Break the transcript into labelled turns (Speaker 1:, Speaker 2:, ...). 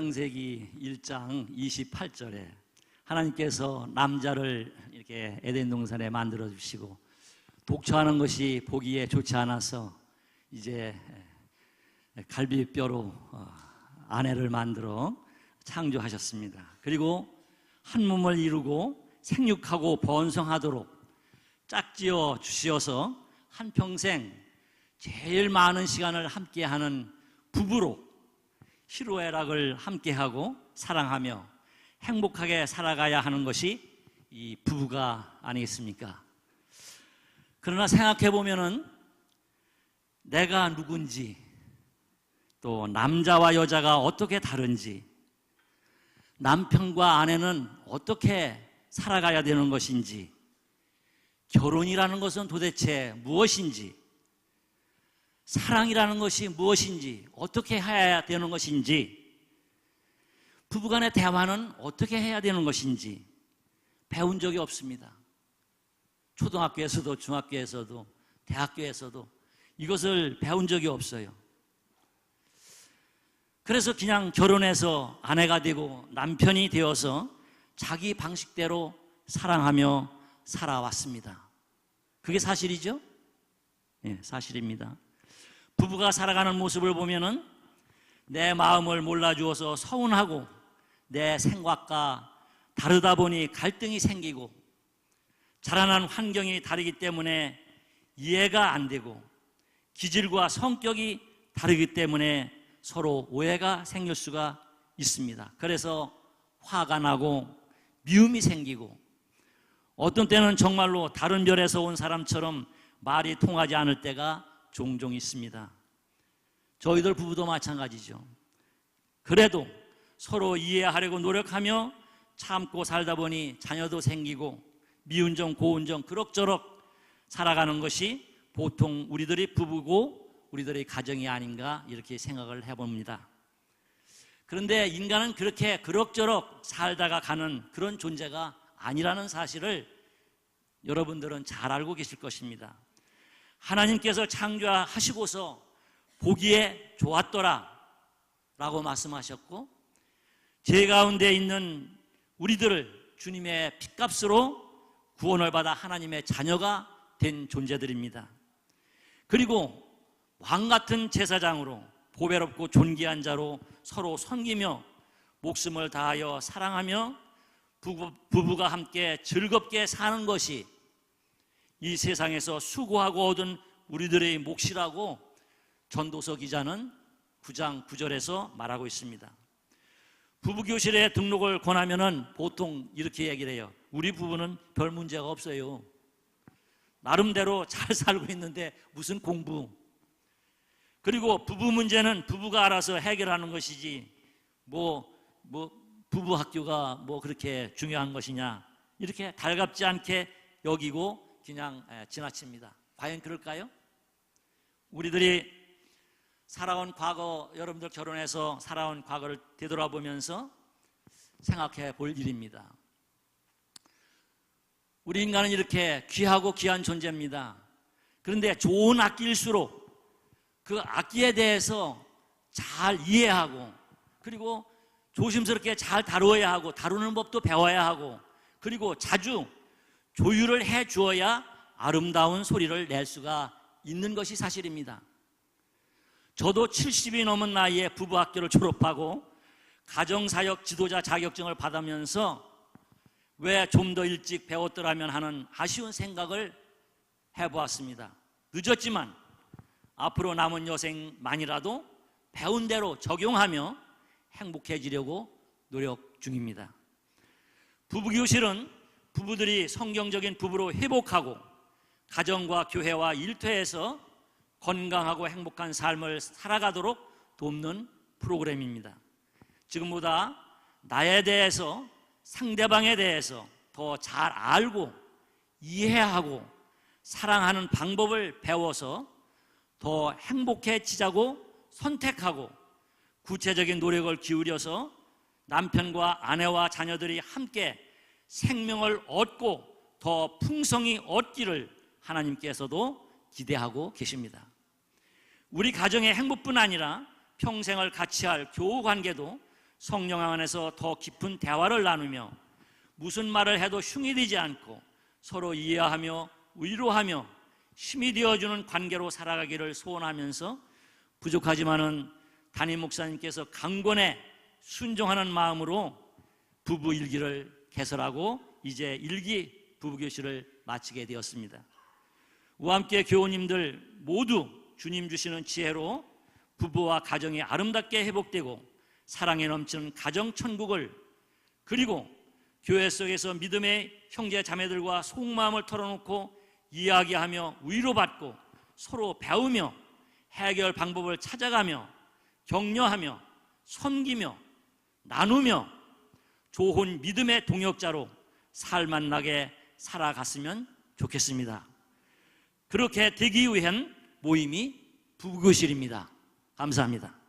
Speaker 1: 창세기 1장 28절에 하나님께서 남자를 이렇게 에덴 동산에 만들어 주시고 독처하는 것이 보기에 좋지 않아서 이제 갈비뼈로 아내를 만들어 창조하셨습니다. 그리고 한 몸을 이루고 생육하고 번성하도록 짝지어 주시어서 한평생 제일 많은 시간을 함께하는 부부로 희로애락을 함께하고 사랑하며 행복하게 살아가야 하는 것이 이 부부가 아니겠습니까? 그러나 생각해 보면은 내가 누군지, 또 남자와 여자가 어떻게 다른지, 남편과 아내는 어떻게 살아가야 되는 것인지, 결혼이라는 것은 도대체 무엇인지, 사랑이라는 것이 무엇인지, 어떻게 해야 되는 것인지, 부부간의 대화는 어떻게 해야 되는 것인지 배운 적이 없습니다. 초등학교에서도 중학교에서도 대학교에서도 이것을 배운 적이 없어요. 그래서 그냥 결혼해서 아내가 되고 남편이 되어서 자기 방식대로 사랑하며 살아왔습니다. 그게 사실이죠? 예, 사실입니다. 부부가 살아가는 모습을 보면은 내 마음을 몰라주어서 서운하고 내 생각과 다르다 보니 갈등이 생기고 자라난 환경이 다르기 때문에 이해가 안 되고 기질과 성격이 다르기 때문에 서로 오해가 생길 수가 있습니다. 그래서 화가 나고 미움이 생기고 어떤 때는 정말로 다른 별에서 온 사람처럼 말이 통하지 않을 때가 종종 있습니다. 저희들 부부도 마찬가지죠. 그래도 서로 이해하려고 노력하며 참고 살다 보니 자녀도 생기고 미운 점 고운 점 그럭저럭 살아가는 것이 보통 우리들이 부부고 우리들의 가정이 아닌가 이렇게 생각을 해봅니다. 그런데 인간은 그렇게 그럭저럭 살다가 가는 그런 존재가 아니라는 사실을 여러분들은 잘 알고 계실 것입니다. 하나님께서 창조하시고서 보기에 좋았더라 라고 말씀하셨고 죄 가운데 있는 우리들을 주님의 핏값으로 구원을 받아 하나님의 자녀가 된 존재들입니다. 그리고 왕같은 제사장으로 보배롭고 존귀한 자로 서로 섬기며 목숨을 다하여 사랑하며 부부가 함께 즐겁게 사는 것이 이 세상에서 수고하고 얻은 우리들의 몫이라고 전도서 기자는 9장 9절에서 말하고 있습니다. 부부교실에 등록을 권하면은 보통 이렇게 얘기를 해요. 우리 부부는 별 문제가 없어요. 나름대로 잘 살고 있는데 무슨 공부. 그리고 부부 문제는 부부가 알아서 해결하는 것이지 부부 학교가 뭐 그렇게 중요한 것이냐 이렇게 달갑지 않게 여기고 그냥 지나칩니다. 과연 그럴까요? 우리들이 살아온 과거, 여러분들 결혼해서 살아온 과거를 되돌아보면서 생각해 볼 일입니다. 우리 인간은 이렇게 귀하고 귀한 존재입니다. 그런데 좋은 악기일수록 그 악기에 대해서 잘 이해하고 그리고 조심스럽게 잘 다루어야 하고 다루는 법도 배워야 하고 그리고 자주 조율을 해 주어야 아름다운 소리를 낼 수가 있는 것이 사실입니다. 저도 70이 넘은 나이에 부부학교를 졸업하고 가정사역 지도자 자격증을 받으면서 왜 좀 더 일찍 배웠더라면 하는 아쉬운 생각을 해보았습니다. 늦었지만 앞으로 남은 여생만이라도 배운 대로 적용하며 행복해지려고 노력 중입니다. 부부교실은 부부들이 성경적인 부부로 회복하고 가정과 교회와 일터에서 건강하고 행복한 삶을 살아가도록 돕는 프로그램입니다. 지금보다 나에 대해서 상대방에 대해서 더 잘 알고 이해하고 사랑하는 방법을 배워서 더 행복해지자고 선택하고 구체적인 노력을 기울여서 남편과 아내와 자녀들이 함께 생명을 얻고 더 풍성히 얻기를 하나님께서도 기대하고 계십니다. 우리 가정의 행복뿐 아니라 평생을 같이 할 교우 관계도 성령 안에서 더 깊은 대화를 나누며 무슨 말을 해도 흉이 되지 않고 서로 이해하며 위로하며 힘이 되어주는 관계로 살아가기를 소원하면서 부족하지만은 담임 목사님께서 강권에 순종하는 마음으로 부부 일기를 개설하고 이제 일기 부부교실을 마치게 되었습니다. 우함께 교우님들 모두 주님 주시는 지혜로 부부와 가정이 아름답게 회복되고 사랑에 넘치는 가정천국을, 그리고 교회 속에서 믿음의 형제 자매들과 속마음을 털어놓고 이야기하며 위로받고 서로 배우며 해결 방법을 찾아가며 격려하며 섬기며 나누며 좋은 믿음의 동역자로 살만나게 살아갔으면 좋겠습니다. 그렇게 되기 위한 모임이 부부교실입니다. 감사합니다.